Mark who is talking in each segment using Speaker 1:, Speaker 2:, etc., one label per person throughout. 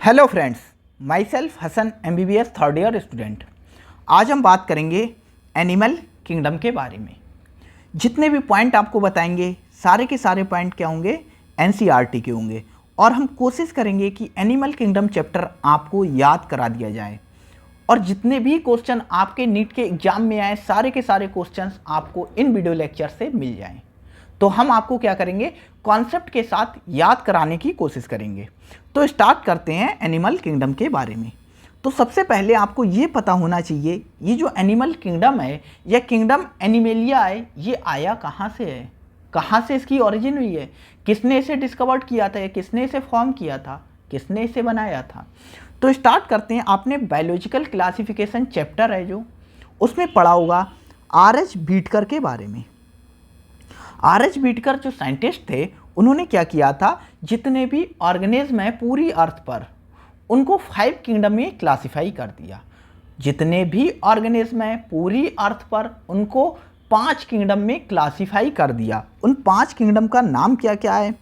Speaker 1: Hello friends, myself Hasan MBBS third year student. आज हम बात करेंगे एनिमल किंगडम के बारे में। जितने भी पॉइंट आपको बताएंगे सारे के सारे पॉइंट क्या होंगे, NCERT के होंगे। और हम कोशिश करेंगे कि एनिमल किंगडम चैप्टर आपको याद करा दिया जाए। और जितने भी क्वेश्चन आपके नीट के एग्जाम में आए सारे के सारे क्वेश्चंस आपको इन वीडियो लेक्चर से मिल जाएं। तो हम आपको क्या करेंगे, कॉन्सेप्ट के साथ याद कराने की कोशिश करेंगे। तो स्टार्ट करते हैं एनिमल किंगडम के बारे में। तो सबसे पहले आपको ये पता होना चाहिए, ये जो एनिमल किंगडम है या किंगडम एनिमेलिया है, ये आया कहाँ से है, कहाँ से इसकी ओरिजिन हुई है, किसने इसे डिस्कवर्ड किया था या किसने इसे फॉर्म किया था, किसने इसे बनाया था। तो स्टार्ट करते हैं। आपने बायोलॉजिकल क्लासिफिकेशन चैप्टर है जो, उसमें पढ़ा होगा R.H. बीटकर के बारे में। R.H. बीटकर जो साइंटिस्ट थे, उन्होंने क्या किया था, जितने भी ऑर्गेनिज्म हैं पूरी अर्थ पर, उनको 5 किंगडम में क्लासिफाई कर दिया। जितने भी ऑर्गेनिज्म हैं पूरी अर्थ पर, उनको 5 किंगडम में क्लासिफाई कर दिया। उन 5 किंगडम का नाम क्या क्या है,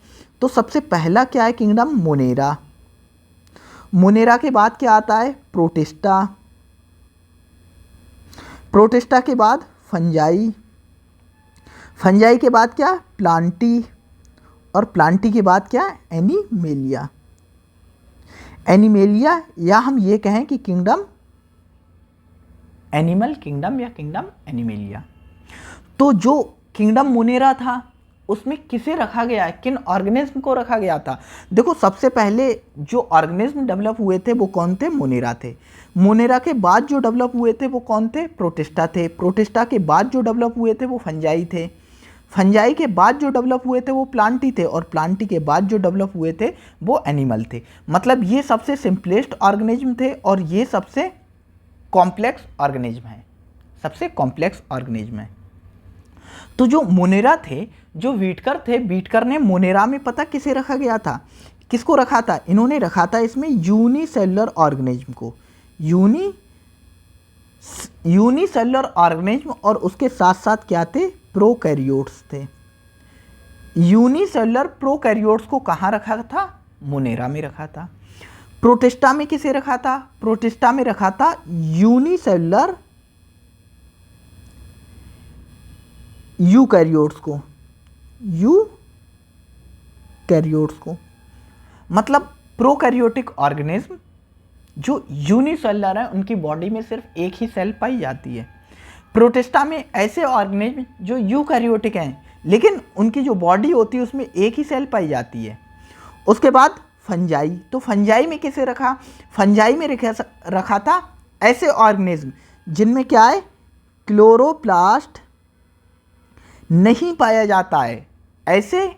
Speaker 1: तो सबसे पहला क्या है किंगडम मोनेरा। मोनेरा के बाद क्या आता है, प्रोटिस्टा। प्रोटिस्टा के बाद फंजाई। फंजाई के बाद क्या, प्लांटी। और प्लांटी के बाद क्या, एनिमेलिया। एनिमेलिया, या हम ये कहें कि किंगडम एनिमल किंगडम या किंगडम एनिमेलिया। तो जो किंगडम मोनेरा था उसमें किसे रखा गया है, किन ऑर्गेनिज्म को रखा गया था। देखो, सबसे पहले जो ऑर्गेनिज्म डेवलप हुए थे वो कौन थे, मोनेरा थे। मोनेरा के बाद जो डेवलप हुए थे वो कौन थे, प्रोटिस्टा थे। प्रोटिस्टा के बाद जो डेवलप हुए थे वो फंजाई थे। फंजाई के बाद जो डेवलप हुए थे वो प्लांटी थे। और प्लांटी के बाद जो डेवलप हुए थे वो एनिमल थे। मतलब ये सबसे सिंपलेस्ट ऑर्गेनिज्म थे और ये सबसे कॉम्प्लेक्स ऑर्गेनिज्म है, सबसे कॉम्प्लेक्स ऑर्गेनिज्म है। तो जो मोनेरा थे, जो बीटकर थे, बीटकर ने मोनेरा में पता किसे रखा गया था, किसको रखा था, इन्होंने रखा था इसमें यूनिसेलुलर ऑर्गेनिज्म को। यूनिसेलुलर ऑर्गेनिज्म, और उसके साथ साथ क्या थे, प्रोकैरियोट्स थे। यूनिसेलुलर प्रोकैरियोट्स को कहाँ रखा था, मोनेरा में रखा था। प्रोटिस्टा में किसे रखा था, प्रोटिस्टा में रखा था यूनिसेलुलर यूकैरियोट्स को। यूकैरियोट्स को मतलब प्रोकैरियोटिक ऑर्गेनिज्म जो यूनिसेलुलर है, उनकी बॉडी में सिर्फ एक ही सेल पाई जाती है। प्रोटिस्टा में ऐसे ऑर्गेनिज्म जो यूकैरियोटिक हैं लेकिन उनकी जो बॉडी होती है उसमें एक ही सेल पाई जाती है। उसके बाद फंजाई। तो फंजाई में किसे रखा, फंजाई में रखा था ऐसे ऑर्गेनिज्म जिनमें क्या है, क्लोरोप्लास्ट नहीं पाया जाता है। ऐसे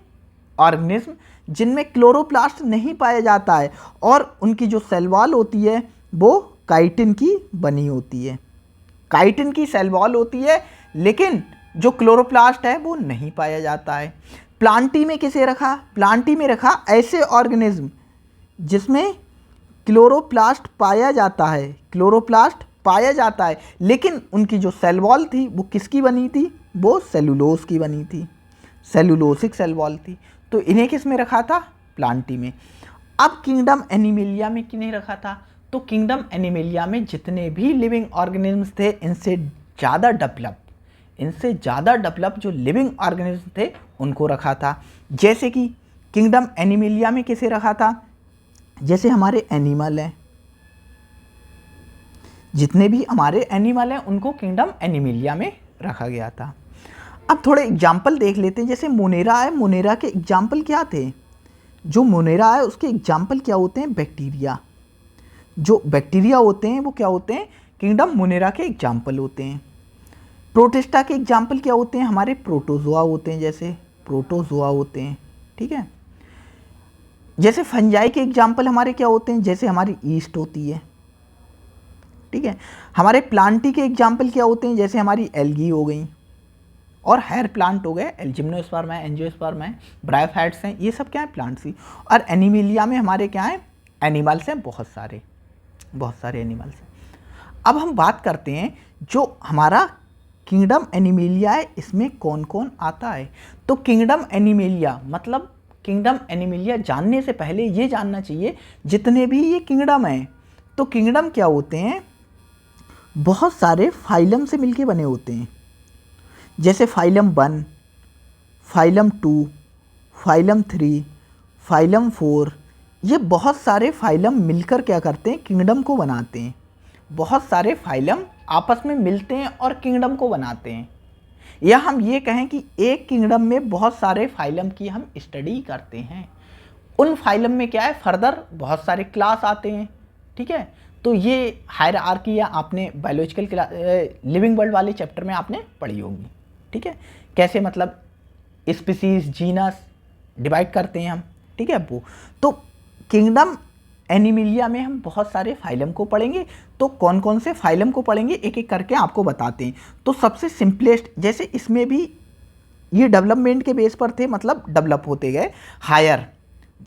Speaker 1: ऑर्गेनिज्म जिनमें क्लोरोप्लास्ट नहीं पाया जाता है और उनकी जो सेल वॉल होती है वो काइटिन की बनी होती है। काइटिन की सेल वॉल होती है लेकिन जो क्लोरोप्लास्ट है वो नहीं पाया जाता है। प्लांटी में किसे रखा, प्लांटी में रखा ऐसे ऑर्गेनिज्म जिसमें क्लोरोप्लास्ट पाया जाता है, क्लोरोप्लास्ट पाया जाता है लेकिन उनकी जो सेल वॉल थी वो किसकी बनी थी, वो सेलुलोज की बनी थी, सेलुलोसिक सेल वॉल थी। तो इन्हें किस में रखा था, प्लांटी में। अब किंगडम एनिमेलिया में किन्हें रखा था, तो किंगडम एनिमेलिया में जितने भी लिविंग ऑर्गेनिज्म थे इनसे ज़्यादा डेवलप जो लिविंग ऑर्गेनिज्म थे उनको रखा था। जैसे कि किंगडम एनिमेलिया में किसे रखा था, जैसे हमारे एनिमल हैं, जितने भी हमारे एनिमल हैं उनको किंगडम एनिमेलिया में रखा गया था। अब थोड़े एग्जाम्पल देख लेते हैं। जैसे मोनेरा है, मोनेरा के एग्जाम्पल क्या थे, जो मोनेरा है उसके एग्जाम्पल क्या होते हैं, बैक्टीरिया। जो बैक्टीरिया होते हैं वो क्या होते हैं, किंगडम मोनेरा के एग्जाम्पल होते हैं। प्रोटिस्टा के एग्जाम्पल क्या होते हैं, हमारे प्रोटोजोआ होते हैं, जैसे प्रोटोजोआ होते हैं, ठीक है। जैसे फंजाई के एग्जाम्पल हमारे क्या होते हैं, जैसे हमारी ईस्ट होती है, ठीक है। हमारे प्लांटी के एग्जाम्पल क्या होते हैं, जैसे हमारी एल्गी हो गई और हेयर प्लांट हो गए, जिम्नोस्पर्म है, एंजियोस्पर्म है, ब्रायोफाइट्स हैं, ये सब क्या है, प्लांट्स ही। और एनिमेलिया में हमारे क्या है, एनिमल्स हैं, बहुत सारे एनिमल्स हैं। अब हम बात करते हैं जो हमारा किंगडम एनिमेलिया है इसमें कौन कौन आता है। तो किंगडम एनिमेलिया मतलब किंगडम एनिमिलिया जानने से पहले ये जानना चाहिए जितने भी ये किंगडम हैं, तो किंगडम क्या होते हैं, बहुत सारे फाइलम से मिलके बने होते हैं। जैसे फाइलम 1, फाइलम 2, फाइलम 3, फाइलम 4, ये बहुत सारे फाइलम मिलकर क्या करते हैं, किंगडम को बनाते हैं। बहुत सारे फाइलम आपस में मिलते हैं और किंगडम को बनाते हैं। या हम ये कहें कि एक किंगडम में बहुत सारे फाइलम की हम स्टडी करते हैं। उन फाइलम में क्या है, फर्दर बहुत सारे क्लास आते हैं, ठीक है। तो ये हायरार्की या आपने बायोलॉजिकल क्लास लिविंग वर्ल्ड वाले चैप्टर में आपने पढ़ी होगी, ठीक है। कैसे मतलब स्पीसीज, जीनस डिवाइड करते हैं हम, ठीक है। वो तो किंगडम एनिमिलिया में हम बहुत सारे फाइलम को पढ़ेंगे। तो कौन कौन से फाइलम को पढ़ेंगे एक एक करके आपको बताते हैं। तो सबसे सिंपलेस्ट, जैसे इसमें भी ये डेवलपमेंट के बेस पर थे, मतलब डेवलप होते गए हायर।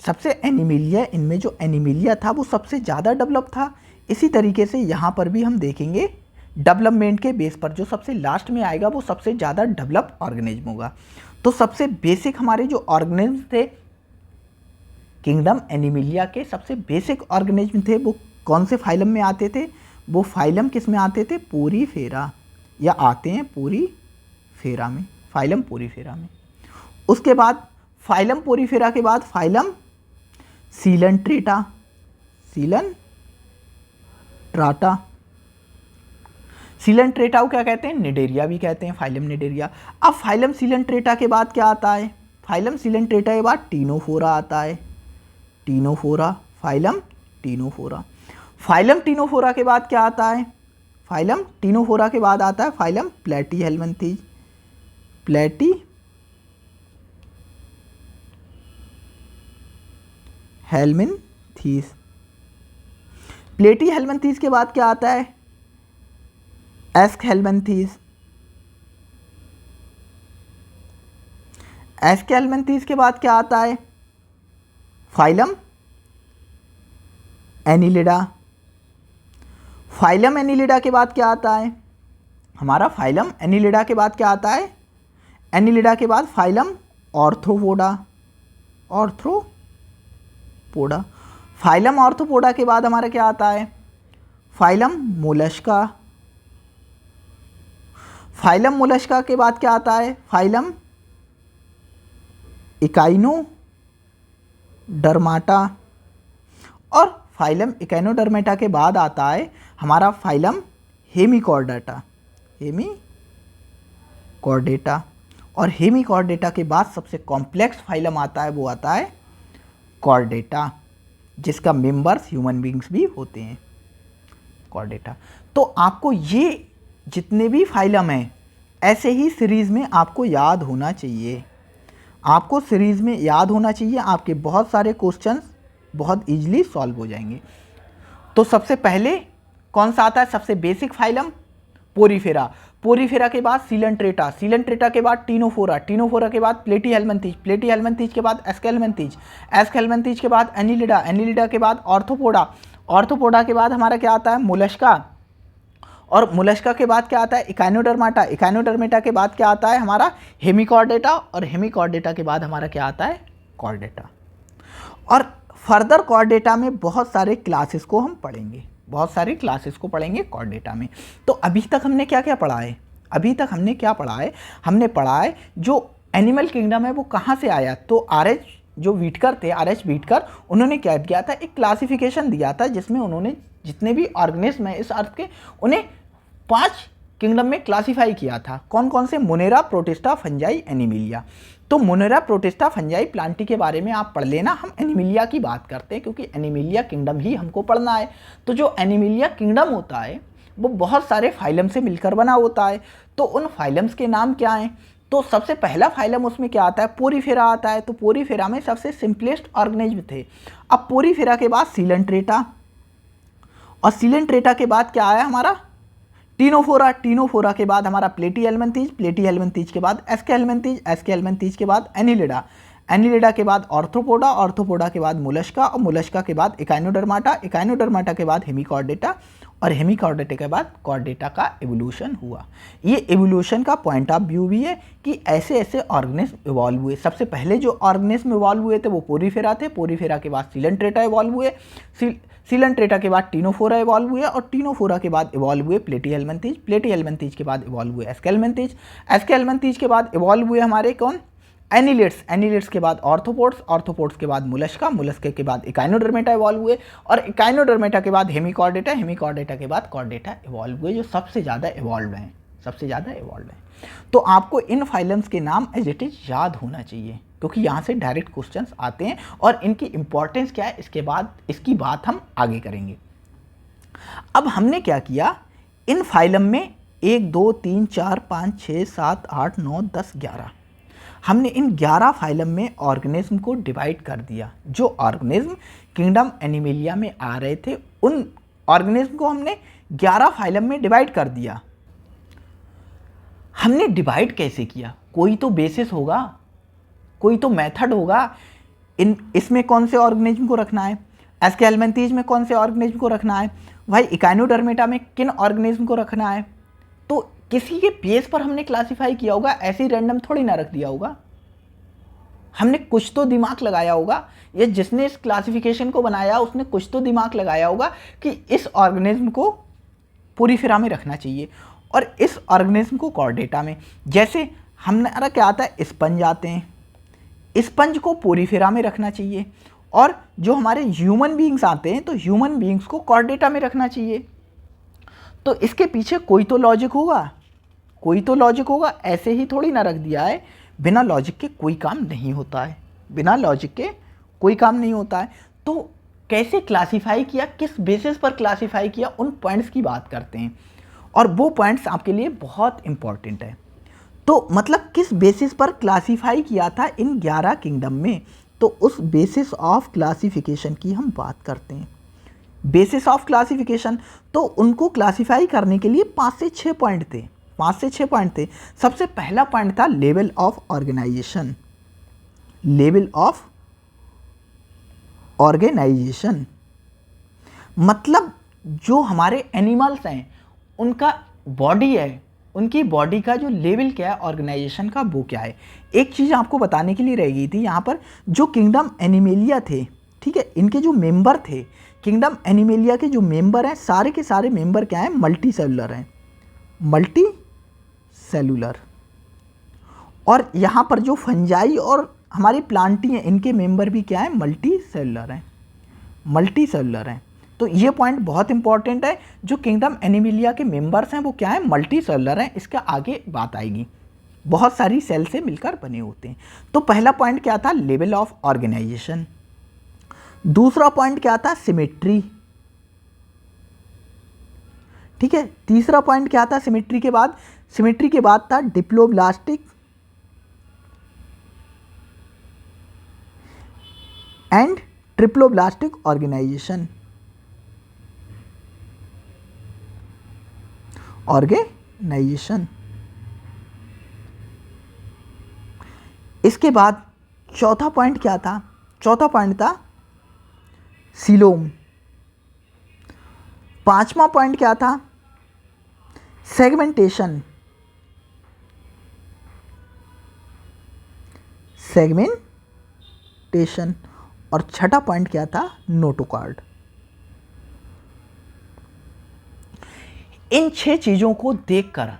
Speaker 1: सबसे एनिमिलिया, इनमें जो एनिमिलिया था वो सबसे ज़्यादा डेवलप था। इसी तरीके से यहाँ पर भी हम देखेंगे डेवलपमेंट के बेस पर जो सबसे लास्ट में आएगा वो सबसे ज़्यादा डेवलप ऑर्गेनिज्म होगा। तो सबसे बेसिक हमारे जो ऑर्गेनिज्म थे किंगडम एनिमिलिया के, सबसे बेसिक ऑर्गेनिज्म थे वो कौन से फाइलम में आते थे, वो फाइलम किस में आते थे, पोरीफेरा, या आते हैं पोरीफेरा में, फाइलम पोरीफेरा में। उसके बाद फाइलम पोरीफेरा के बाद फाइलम सीलनट्रेटा, सीलनट्राटा, सीलनट्रेटा को क्या कहते हैं, निडेरिया भी कहते हैं, फाइलम निडेरिया। अब फाइलम सीलनट्रेटा के बाद क्या आता है, फाइलम सीलनट्रेटा के बाद टीनोफोरा आता है, Ctenophora, phylum Ctenophora. Phylum Ctenophora के बाद क्या आता है, फाइलम टीनोफोरा के बाद आता है फाइलम प्लेटीहेल्मिन्थीज, प्लेटीहेल्मिन्थीज। प्लेटीहेल्मिन्थीज के बाद क्या आता है, एस्केल्मिन्थीज, एस्केल्मिन्थीज के बाद क्या आता है, फाइलम एनिलिडा। फाइलम एनिलिडा के बाद क्या आता है हमारा, फाइलम एनिलिडा के बाद क्या आता है, एनिलिडा के बाद phylum Arthropoda, Arthropoda. Phylum Arthropoda के बाद हमारा क्या आता है, फाइलम मोलस्का। फाइलम मोलस्का के बाद क्या आता है, फाइलम इकाइनोडर्माटा। और फाइलम इकाइनोडर्मेटा के बाद आता है हमारा फाइलम हेमिकॉर्डेटा, हेमिकॉर्डेटा। और हेमिकॉर्डेटा के बाद सबसे कॉम्प्लेक्स फाइलम आता है, वो आता है कॉर्डेटा, जिसका मेंबर्स ह्यूमन बींग्स भी होते हैं, कॉर्डेटा। तो आपको ये जितने भी फाइलम हैं ऐसे ही सीरीज़ में आपको याद होना चाहिए, आपको सीरीज़ में याद होना चाहिए। आपके बहुत सारे क्वेश्चंस बहुत इजीली सॉल्व हो जाएंगे। तो सबसे पहले कौन सा आता है, सबसे बेसिक फाइलम पोरीफेरा, पोरीफेरा के बाद सीलनट्रेटा, सीलनट्रेटा के बाद टीनोफोरा, टीनोफोरा के बाद प्लेटीहेल्मिन्थीज, प्लेटीहेल्मिन्थीज के बाद एस्केल्मिन्थीज, एस्केल्मिन्थीज के बाद एनिलिडा, एनिलिडा के बाद ऑर्थ्रोपोडा, ऑर्थ्रोपोडा के बाद हमारा क्या आता है, मोलस्का। और मोलस्का के बाद क्या आता है, इकाइनोडर्माटा, इकाइनोडर्मेटा के बाद क्या आता है हमारा हेमिकॉर्डेटा, और हेमिकॉर्डेटा के बाद हमारा क्या आता है, कॉर्डेटा। और फर्दर कॉर्डेटा में बहुत सारे क्लासेस को हम पढ़ेंगे, बहुत सारे क्लासेस को पढ़ेंगे कॉर्डेटा में। तो अभी तक हमने क्या क्या पढ़ा है, अभी तक हमने क्या पढ़ा है, हमने पढ़ा है जो एनिमल किंगडम है वो कहाँ से आया। तो आर.एच. जो व्हीटकर थे, आर.एच. व्हीटकर, उन्होंने क्या किया था, एक क्लासिफिकेशन दिया था जिसमें उन्होंने जितने भी ऑर्गेनिज्म है इस अर्थ के उन्हें 5 किंगडम में क्लासीफाई किया था। कौन कौन से, मोनेरा, प्रोटिस्टा, फंजाई, एनिमिलिया। तो मोनेरा, प्रोटिस्टा, फंजाई, प्लांटी के बारे में आप पढ़ लेना, हम एनिमिलिया की बात करते हैं क्योंकि एनिमिलिया किंगडम ही हमको पढ़ना है। तो जो एनिमिलिया किंगडम होता है वो बहुत सारे फाइलम से मिलकर बना होता है। तो उन फाइलम्स के नाम क्या हैं, तो सबसे पहला फाइलम उसमें क्या आता है, पोरीफेरा आता है। तो पोरीफेरा में सबसे सिंपलेस्ट ऑर्गेनिज्म थे। अब पोरीफेरा के बाद सीलनट्रेटा, और सीलनट्रेटा के बाद क्या आया हमारा, टीनोफोरा, टीनोफोरा के बाद हमारा प्लेटीहेल्मिन्थीज, प्लेटीहेल्मिन्थीज के बाद एस्केल्मिन्थीज, एस्केल्मिन्थीज के बाद एनिलिडा, एनिलिडा के बाद ऑर्थ्रोपोडा, ऑर्थ्रोपोडा के बाद मोलस्का और मोलस्का के बाद इकाइनोडर्माटा, इकाइनोडर्माटा के बाद हेमिकॉर्डेटा और हेमिकॉर्डेटा के बाद कॉर्डेटा का एवोल्यूशन हुआ। ये एवोल्यूशन का पॉइंट ऑफ व्यू भी है कि ऐसे ऐसे ऑर्गेनिज्म इवॉल्व हुए। सबसे पहले जो ऑर्गेनिज्म इवॉल्व हुए थे वो पोरीफेरा थे, पोरीफेरा के बाद सीलेंट्रेटा इवॉल्व हुए, सीलेंट्रेटा के बाद टीनोफोरा इवॉल्व हुए और टीनोफोरा के बाद इवॉल्व हुए प्लेटीहेल्मिन्थीज, प्लेटीहेल्मिन्थीज के बाद इवॉल्व हुए एस्केल्मिन्थीज, एस्केल्मिन्थीज के बाद इवॉल्व हुए हमारे कौन, एनिलिड्स, एनिलिड्स के बाद ऑर्थ्रोपोड्स, ऑर्थ्रोपोड्स के बाद मोलस्का, मोलस्का के बाद इकाइनोडर्मेटा इवॉल्व हुए और इकाइनोडर्मेटा के बाद हेमिकॉर्डेटा, हेमिकॉर्डेटा के बाद कॉर्डेटा इवॉल्व हुए, जो सबसे ज़्यादा इवॉल्व हैं, सबसे ज़्यादा इवॉल्व हैं। तो आपको इन फाइलम्स के नाम एज इट इज याद होना चाहिए, क्योंकि यहाँ से डायरेक्ट क्वेश्चंस आते हैं और इनकी इंपॉर्टेंस क्या है इसके बाद इसकी बात हम आगे करेंगे। अब हमने क्या किया, इन फाइलम में 1 2 3 4 5 6 7 8 9 10 11 हमने इन 11 फाइलम में ऑर्गेनिज्म को डिवाइड कर दिया। जो ऑर्गेनिज्म किंगडम एनिमेलिया में आ रहे थे उन ऑर्गेनिज्म को हमने 11 फाइलम में डिवाइड कर दिया। हमने डिवाइड कैसे किया, कोई तो बेसिस होगा, कोई तो मेथड होगा। इसमें कौन से ऑर्गेनिज्म को रखना है, एस्केल्मिन्थीज में कौन से ऑर्गेनिज्म को रखना है, भाई इकाइनोडर्मेटा में किन ऑर्गेनिज्म को रखना है, तो किसी के बेस पर हमने क्लासिफाई किया होगा, ऐसे ही रैंडम थोड़ी ना रख दिया होगा। हमने कुछ तो दिमाग लगाया होगा, या जिसने इस क्लासिफिकेशन को बनाया उसने कुछ तो दिमाग लगाया होगा कि इस ऑर्गेनिज्म को पोरीफेरा में रखना चाहिए और इस ऑर्गेनिज्म को कॉर्डेटा में। जैसे हमारा क्या आता है, स्पंज आते हैं, स्पंज को पोरीफेरा में रखना चाहिए और जो हमारे ह्यूमन बीइंग्स आते हैं तो ह्यूमन बीइंग्स को कॉर्डेटा में रखना चाहिए। तो इसके पीछे कोई तो लॉजिक होगा, कोई तो लॉजिक होगा, ऐसे ही थोड़ी ना रख दिया है। बिना लॉजिक के कोई काम नहीं होता है, बिना लॉजिक के कोई काम नहीं होता है। तो कैसे क्लासिफाई किया, किस बेसिस पर क्लासिफाई किया, उन पॉइंट्स की बात करते हैं और वो पॉइंट्स आपके लिए बहुत इंपॉर्टेंट है। तो मतलब किस बेसिस पर क्लासिफाई किया था इन 11 किंगडम में, तो उस बेसिस ऑफ क्लासिफिकेशन की हम बात करते हैं। बेसिस ऑफ क्लासिफिकेशन, तो उनको क्लासिफाई करने के लिए 5 से 6 पॉइंट थे, 5 से 6 पॉइंट थे। सबसे पहला पॉइंट था level of organisation, level of organisation मतलब जो हमारे एनिमल्स हैं उनका बॉडी है, उनकी बॉडी का जो लेवल क्या है ऑर्गेनाइजेशन का, वो क्या है। एक चीज़ आपको बताने के लिए रह गई थी यहाँ पर, जो किंगडम एनिमेलिया थे, ठीक है, इनके जो मेंबर थे, किंगडम एनिमेलिया के जो मेंबर हैं सारे के सारे मेंबर क्या हैं, मल्टी सेलुलर हैं, मल्टी सेलुलर। और यहाँ पर जो फंजाई और हमारी प्लांटी हैं इनके मेंबर भी क्या हैं, मल्टी सेलुलर हैं, मल्टी सेलुलर हैं। तो ये पॉइंट बहुत इंपॉर्टेंट है, जो किंगडम एनिमेलिया के मेंबर्स हैं वो क्या है, मल्टी सेलुलर हैं। इसका आगे बात आएगी, बहुत सारी सेल से मिलकर बने होते हैं। तो पहला पॉइंट क्या था, लेवल ऑफ ऑर्गेनाइजेशन। दूसरा पॉइंट क्या था, सिमेट्री, ठीक है। तीसरा पॉइंट क्या था, सिमेट्री के बाद, सिमेट्री के बाद था diploblastic and triploblastic organisation, organisation. इसके बाद चौथा पॉइंट क्या था, चौथा पॉइंट था सीलोम। पांचवा पॉइंट क्या था, सेगमेंटेशन, सेगमेंटेशन। और छठा पॉइंट क्या था, नोटोकॉर्ड। इन 6 चीज़ों को देखकर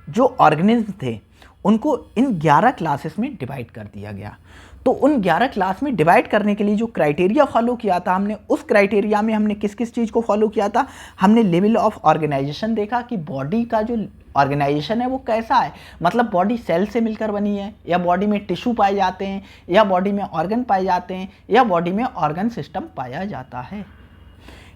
Speaker 1: जो ऑर्गेनिज्म थे उनको इन 11 क्लासेस में डिवाइड कर दिया गया। तो उन 11 क्लास में डिवाइड करने के लिए जो क्राइटेरिया फॉलो किया था हमने, उस क्राइटेरिया में हमने किस किस चीज़ को फॉलो किया था, हमने लेवल ऑफ ऑर्गेनाइजेशन देखा कि बॉडी का जो ऑर्गेनाइजेशन है वो कैसा है, मतलब बॉडी सेल से मिलकर बनी है, या बॉडी में टिश्यू पाए जाते हैं, या बॉडी में ऑर्गन पाए जाते हैं, या बॉडी में ऑर्गन सिस्टम पाया जाता है।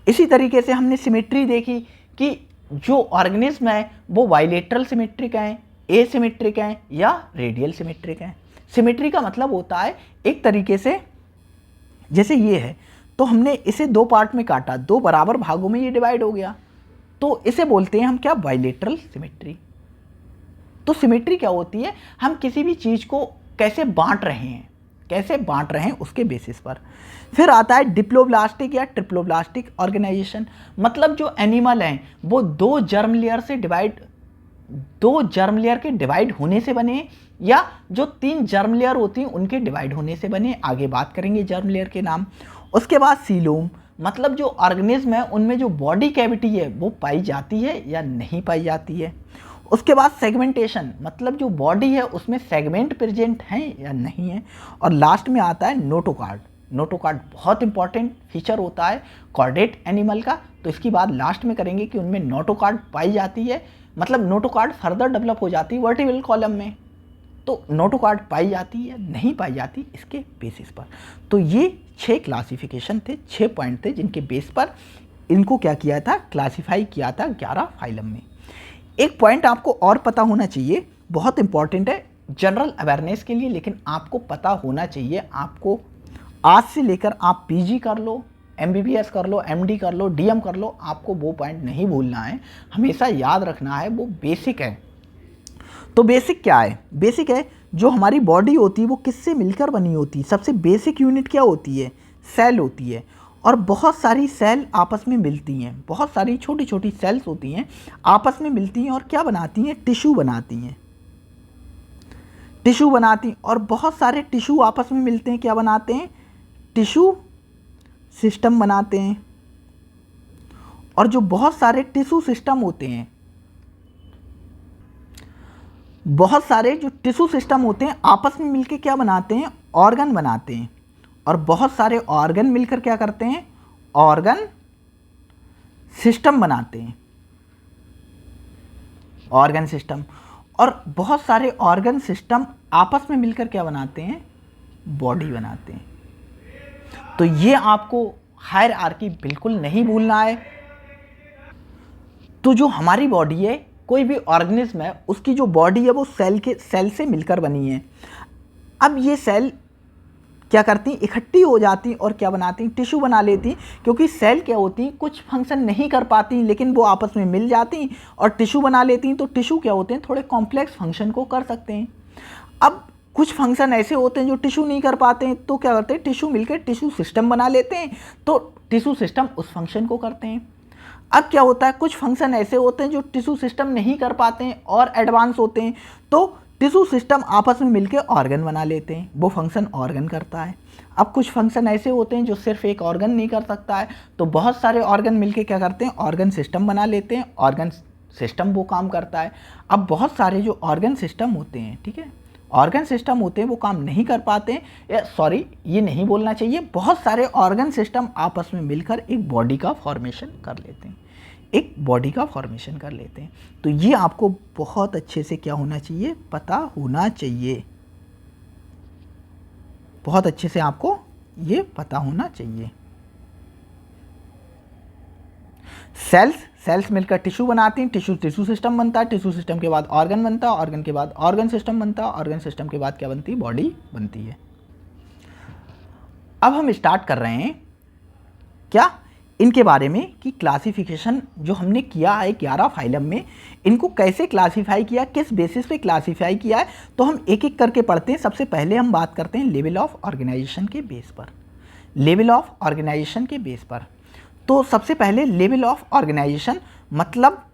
Speaker 1: इसी तरीके से हमने सिमेट्री देखी कि जो ऑर्गेनिज्म है वो बाइलेटरल सिमेट्रिक हैं, एसिमेट्रिक हैं या रेडियल सिमेट्रिक हैं। सिमेट्री का मतलब होता है एक तरीके से जैसे ये है तो हमने इसे 2 पार्ट में काटा, 2 बराबर भागों में ये डिवाइड हो गया, तो इसे बोलते हैं हम क्या, बाइलेटरल सिमेट्री। तो सिमेट्री क्या होती है, हम किसी भी चीज़ को कैसे बांट रहे हैं, कैसे बांट रहे हैं उसके बेसिस पर। फिर आता है डिप्लोब्लास्टिक या ट्रिप्लोब्लास्टिक ऑर्गेनाइजेशन, मतलब जो एनिमल हैं वो दो जर्म लेयर के डिवाइड होने से बने, या जो 3 जर्म लेयर होती हैं उनके डिवाइड होने से बने। आगे बात करेंगे जर्म लेयर के नाम। उसके बाद सीलोम, मतलब जो ऑर्गेनिज्म है उनमें जो बॉडी कैविटी है वो पाई जाती है या नहीं पाई जाती है। उसके बाद सेगमेंटेशन, मतलब जो बॉडी है उसमें सेगमेंट प्रेजेंट हैं या नहीं है। और लास्ट में आता है नोटोकार्ड। नोटोकार्ड बहुत इंपॉर्टेंट फीचर होता है कॉर्डेट एनिमल का, तो इसकी बात लास्ट में करेंगे कि उनमें नोटोकार्ड पाई जाती है, मतलब नोटोकार्ड फर्दर डेवलप हो जाती है वर्टिब्रल कॉलम में, तो नोटोकार्ड पाई जाती है नहीं पाई जाती इसके बेसिस पर। तो ये 6 क्लासिफिकेशन थे, 6 पॉइंट थे जिनके बेस पर इनको क्या किया था, क्लासिफाई किया था 11 फाइलम में। एक पॉइंट आपको और पता होना चाहिए, बहुत इंपॉर्टेंट है जनरल अवेयरनेस के लिए, लेकिन आपको पता होना चाहिए, आपको आज से लेकर आप पीजी कर लो, एमबीबीएस कर लो, एमडी कर लो, डीएम कर लो, आपको वो पॉइंट नहीं भूलना है, हमेशा याद रखना है, वो बेसिक है। तो बेसिक क्या है? बेसिक है जो हमारी बॉडी होती है वो किससे मिलकर बनी होती है। सबसे बेसिक यूनिट क्या होती है? सेल होती है। और बहुत सारी सेल आपस में मिलती हैं, बहुत सारी छोटी छोटी सेल्स होती हैं आपस में मिलती हैं और क्या बनाती हैं? टिश्यू बनाती हैं। टिश्यू बनाती हैं और बहुत सारे टिश्यू आपस में मिलते हैं, क्या बनाते हैं? टिश्यू सिस्टम बनाते हैं। और जो बहुत सारे टिश्यू सिस्टम होते हैं, बहुत सारे जो टिश्यू सिस्टम होते हैं आपस में मिलकर क्या बनाते हैं? ऑर्गन बनाते हैं। और बहुत सारे ऑर्गन मिलकर क्या करते हैं? ऑर्गन सिस्टम बनाते हैं, ऑर्गन सिस्टम। और बहुत सारे ऑर्गन सिस्टम आपस में मिलकर क्या बनाते हैं? बॉडी बनाते हैं। तो ये आपको हायरार्की बिल्कुल नहीं भूलना है। तो जो हमारी बॉडी है, कोई भी ऑर्गेनिज्म है, उसकी जो बॉडी है वो सेल से मिलकर बनी है। अब ये सेल क्या करती हैं? इकट्ठी हो जाती हैं और क्या बनाती हैं? टिश्यू बना लेती हैं। क्योंकि सेल क्या होती हैं? कुछ फंक्शन नहीं कर पाती, लेकिन वो आपस में मिल जाती हैं और टिश्यू बना लेती हैं। तो टिश्यू क्या होते हैं? थोड़े कॉम्प्लेक्स फंक्शन को कर सकते हैं। अब कुछ फंक्शन ऐसे होते हैं जो टिश्यू नहीं कर पाते हैं, तो क्या करते हैं? टिश्यू मिलकर टिश्यू सिस्टम बना लेते हैं, तो टिश्यू सिस्टम उस फंक्शन को करते हैं। अब क्या होता है? कुछ फंक्शन ऐसे होते हैं जो टिश्यू सिस्टम नहीं कर पाते हैं और एडवांस होते हैं, तो टिश्यू सिस्टम आपस में मिलकर ऑर्गन बना लेते हैं, वो फंक्शन ऑर्गन करता है। अब कुछ फंक्शन ऐसे होते हैं जो सिर्फ एक ऑर्गन नहीं कर सकता है, तो बहुत सारे ऑर्गन मिलकर क्या करते हैं? ऑर्गन सिस्टम बना लेते हैं, ऑर्गन सिस्टम वो काम करता है। अब बहुत सारे जो ऑर्गन सिस्टम होते हैं, ठीक है, ऑर्गन सिस्टम होते हैं वो काम नहीं कर पाते हैं, सॉरी ये नहीं बोलना चाहिए, बहुत सारे ऑर्गन सिस्टम आपस में मिलकर एक बॉडी का फॉर्मेशन कर लेते हैं, एक बॉडी का फॉर्मेशन कर लेते हैं। तो ये आपको बहुत अच्छे से क्या होना चाहिए? पता होना चाहिए, बहुत अच्छे से आपको ये पता होना चाहिए। सेल्स मिलकर टिश्यू बनाती हैं, टिश्यू सिस्टम बनता है, टिश्यू सिस्टम के बाद ऑर्गन बनता है, ऑर्गन के बाद ऑर्गन सिस्टम बनता है, ऑर्गन सिस्टम के बाद क्या बनती है? बॉडी बनती है। अब हम स्टार्ट कर रहे हैं क्या इनके बारे में कि क्लासिफिकेशन जो हमने किया है 11 फाइलम में, इनको कैसे क्लासिफाई किया, किस बेसिस पे क्लासिफाई किया है, तो हम एक एक करके पढ़ते हैं। सबसे पहले हम बात करते हैं लेवल ऑफ ऑर्गेनाइजेशन के बेस पर। लेवल ऑफ ऑर्गेनाइजेशन के बेस पर तो सबसे पहले लेवल ऑफ ऑर्गेनाइजेशन मतलब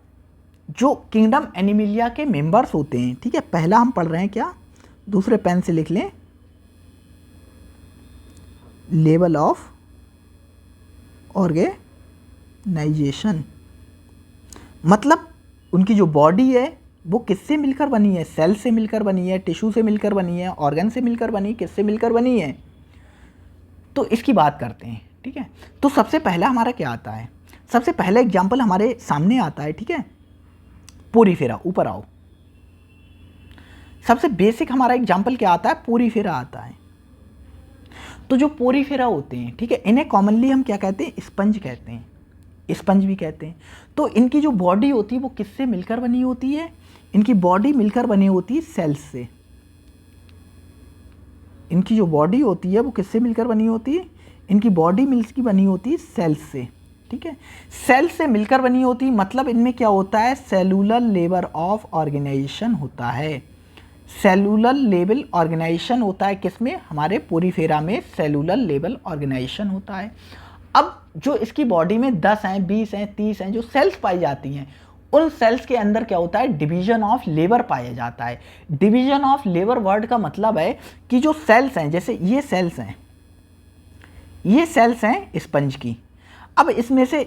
Speaker 1: जो किंगडम एनिमिलिया के मेंबर्स होते हैं, ठीक है। पहला हम पढ़ रहे हैं क्या, दूसरे पेन से लिख लें, लेवल ऑफ ऑर्गेनाइजेशन मतलब उनकी जो बॉडी है वो किससे मिलकर बनी है? सेल से मिलकर बनी है, टिश्यू से मिलकर बनी है, ऑर्गन से मिलकर बनी, किससे मिलकर बनी है? तो इसकी बात करते हैं, ठीक है। तो सबसे पहला हमारा क्या आता है? सबसे पहला एग्जाम्पल हमारे सामने आता है, ठीक है, पोरीफेरा। ऊपर आओ, सबसे बेसिक हमारा एग्जाम्पल क्या आता है? पोरीफेरा आता है। तो जो पोरीफेरा होते हैं, ठीक है, इन्हें कॉमनली हम क्या कहते हैं? स्पंज कहते हैं, स्पंज भी कहते हैं। तो इनकी जो बॉडी होती है वो किससे मिलकर बनी होती है? इनकी बॉडी मिलकर बनी होती है सेल्स से। इनकी जो बॉडी होती है वो किससे मिलकर बनी होती है? इनकी बॉडी मिलकर बनी होती है सेल्स से, ठीक है। सेल से मिलकर बनी होती है मतलब इनमें क्या होता है? सेलुलर लेवल ऑफ ऑर्गेनाइजेशन होता है। सेलुलर लेवल ऑर्गेनाइजेशन होता है किसमें, हमारे पोरीफेरा में सेलुलर लेवल ऑर्गेनाइजेशन होता है। अब जो इसकी बॉडी में 10 हैं, 20 हैं, 30 हैं जो सेल्स पाई जाती हैं, उन सेल्स के अंदर क्या होता है, डिवीजन ऑफ लेबर पाया जाता है। डिवीजन ऑफ लेबर वर्ड का मतलब है कि जो सेल्स हैं, जैसे ये सेल्स हैं, ये सेल्स हैं स्पंज की। अब इसमें से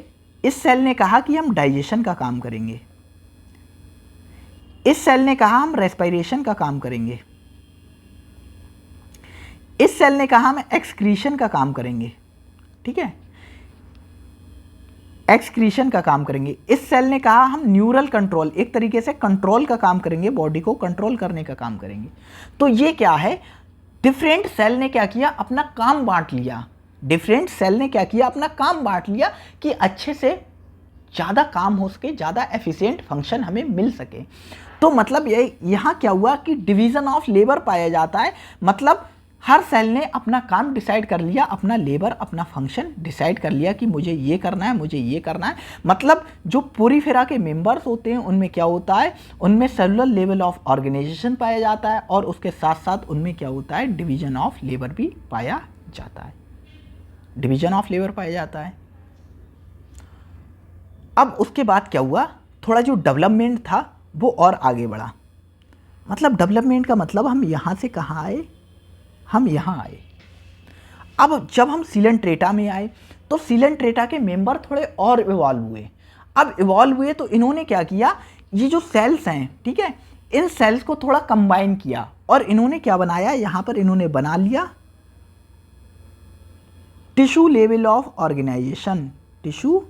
Speaker 1: इस सेल ने कहा कि हम डाइजेशन का काम करेंगे, इस सेल ने कहा हम रेस्पिरेशन का काम करेंगे, इस सेल ने कहा हम एक्सक्रीशन का काम करेंगे, ठीक है, एक्सक्रीशन का काम करेंगे। इस सेल ने कहा हम न्यूरल कंट्रोल, एक तरीके से कंट्रोल का काम करेंगे, बॉडी को कंट्रोल करने का काम करेंगे। तो ये क्या है, डिफरेंट सेल ने क्या किया, अपना काम बांट लिया। डिफरेंट सेल ने क्या किया, अपना काम बांट लिया कि अच्छे से ज़्यादा काम हो सके, ज़्यादा एफिशिएंट फंक्शन हमें मिल सके। तो मतलब ये यहाँ क्या हुआ कि डिवीज़न ऑफ लेबर पाया जाता है, मतलब हर सेल ने अपना काम डिसाइड कर लिया, अपना लेबर, अपना फंक्शन डिसाइड कर लिया कि मुझे ये करना है, मुझे ये करना है। मतलब जो पोरीफेरा के मेंबर्स होते हैं उनमें क्या होता है, उनमें सेलुलर लेवल ऑफ ऑर्गेनाइजेशन पाया जाता है और उसके साथ साथ उनमें क्या होता है, डिवीज़न ऑफ लेबर भी पाया जाता है, डिवीज़न ऑफ लेबर पाया जाता है। अब उसके बाद क्या हुआ, थोड़ा जो डेवलपमेंट था वो और आगे बढ़ा। मतलब डेवलपमेंट का मतलब हम यहाँ से कहाँ आए, हम यहाँ आए। अब जब हम सीलेंट्रेटा में आए तो सीलेंट्रेटा के मेंबर थोड़े और इवॉल्व हुए। अब इवॉल्व हुए तो इन्होंने क्या किया, ये जो सेल्स हैं, ठीक है, इन सेल्स को थोड़ा कंबाइन किया और इन्होंने क्या बनाया, यहाँ पर इन्होंने बना लिया tissue level of organisation, tissue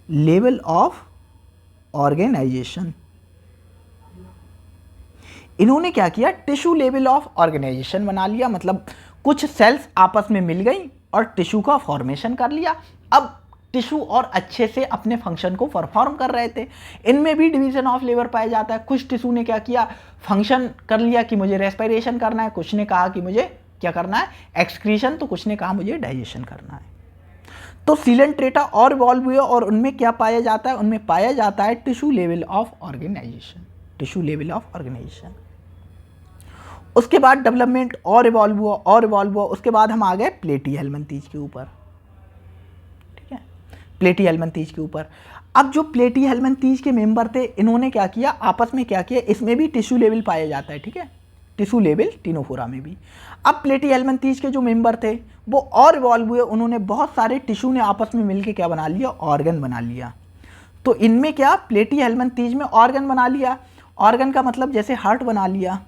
Speaker 1: level of organisation. इन्होंने क्या किया, टिश्यू लेवल ऑफ ऑर्गेनाइजेशन बना लिया। मतलब कुछ सेल्स आपस में मिल गई और टिश्यू का फॉर्मेशन कर लिया। अब टिश्यू और अच्छे से अपने फंक्शन को परफॉर्म कर रहे थे। इनमें भी डिवीजन ऑफ लेबर पाया जाता है। कुछ टिश्यू ने क्या किया, फंक्शन कर लिया कि मुझे रेस्पिरेशन करना है, कुछ ने कहा कि मुझे क्या करना है, एक्सक्रीशन, तो कुछ ने कहा मुझे डाइजेशन करना है। तो सीलेंट्रेटा और इवॉल्व हुए और उनमें क्या पाया जाता है, उनमें पाया जाता है tissue level of organisation, tissue level of organisation. उसके बाद डेवलपमेंट और इवॉल्व हुआ और इवॉल्व हुआ। उसके बाद हम आ गए प्लेटीहेल्मिंथेस के ऊपर, ठीक है, प्लेटीहेल्मिंथेस के ऊपर। अब जो प्लेटीहेल्मिंथेस के मेंबर थे, इन्होंने क्या किया, आपस में क्या किया, इसमें भी टिश्यू लेवल पाया जाता है, ठीक है, टिश्यू लेवल टिनोफोरा में भी। अब प्लेटीहेल्मिंथेस के जो मेंबर थे वो और इवॉल्व हुए, उन्होंने बहुत सारे टिश्यू ने आपस में मिलकर क्या बना लिया, ऑर्गन बना लिया। तो इनमें क्या, प्लेटीहेल्मिंथेस में ऑर्गन बना लिया। ऑर्गन का मतलब जैसे हार्ट बना लिया,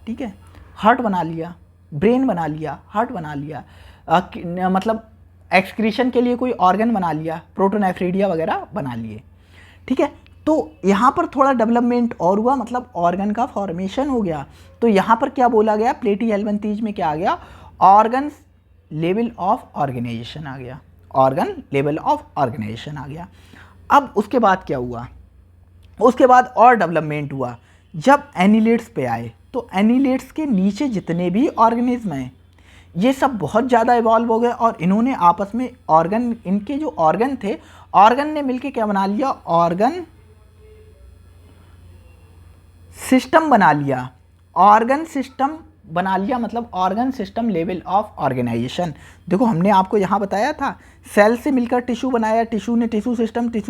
Speaker 1: ठीक है, हार्ट बना लिया, ब्रेन बना लिया, हार्ट बना लिया, मतलब एक्सक्रीशन के लिए कोई ऑर्गन बना लिया, प्रोटोनेफ्रिडिया वगैरह बना लिए, ठीक है। तो यहाँ पर थोड़ा डेवलपमेंट और हुआ, मतलब ऑर्गन का फॉर्मेशन हो गया। तो यहाँ पर क्या बोला गया, प्लेटीहेल्मिंथेस में क्या आ गया, ऑर्गन लेवल ऑफ ऑर्गेनाइजेशन आ गया, ऑर्गन लेवल ऑफ ऑर्गेनाइजेशन आ गया। अब उसके बाद क्या हुआ, उसके बाद और डेवलपमेंट हुआ जब एनिलेट्स पे आए। तो एनिलेट्स के नीचे जितने भी ऑर्गेनिज्म हैं ये सब बहुत ज़्यादा इवॉल्व हो गए और इन्होंने आपस में ऑर्गन, इनके जो ऑर्गन थे, ऑर्गन ने मिलके क्या बना लिया, ऑर्गन सिस्टम बना लिया, ऑर्गन सिस्टम बना लिया, मतलब organ system level of organisation. देखो हमने आपको यहाँ बताया था, सेल से मिलकर टिश्यू बनाया, टिश्यू ने टिश्यू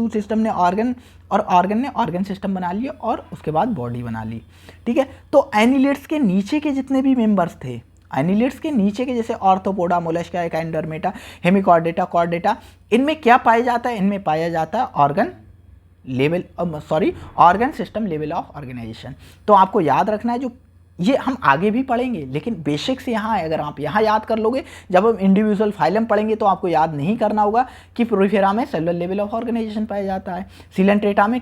Speaker 1: सिस्टम ने ऑर्गन, और ऑर्गन ने ऑर्गन सिस्टम बना लिया और उसके बाद बॉडी बना ली, ठीक है। तो एनिलेट्स के नीचे के जितने भी मेंबर्स थे, एनिलेट्स के नीचे के जैसे Arthropoda, Mollusca, Echinodermata, Hemichordata, Chordata, इनमें क्या पाया जाता है, इनमें पाया जाता है organ level, organ system level of organisation. तो आपको याद रखना है, जो ये हम आगे भी पढ़ेंगे लेकिन बेसिक से यहाँ है, अगर आप यहाँ याद कर लोगे, जब हम इंडिविजुअल फाइलम पढ़ेंगे तो आपको याद नहीं करना होगा कि पोरीफेरा में सेलुलर लेवल ऑफ ऑर्गेनाइजेशन पाया जाता है, सीलेंट्रेटा में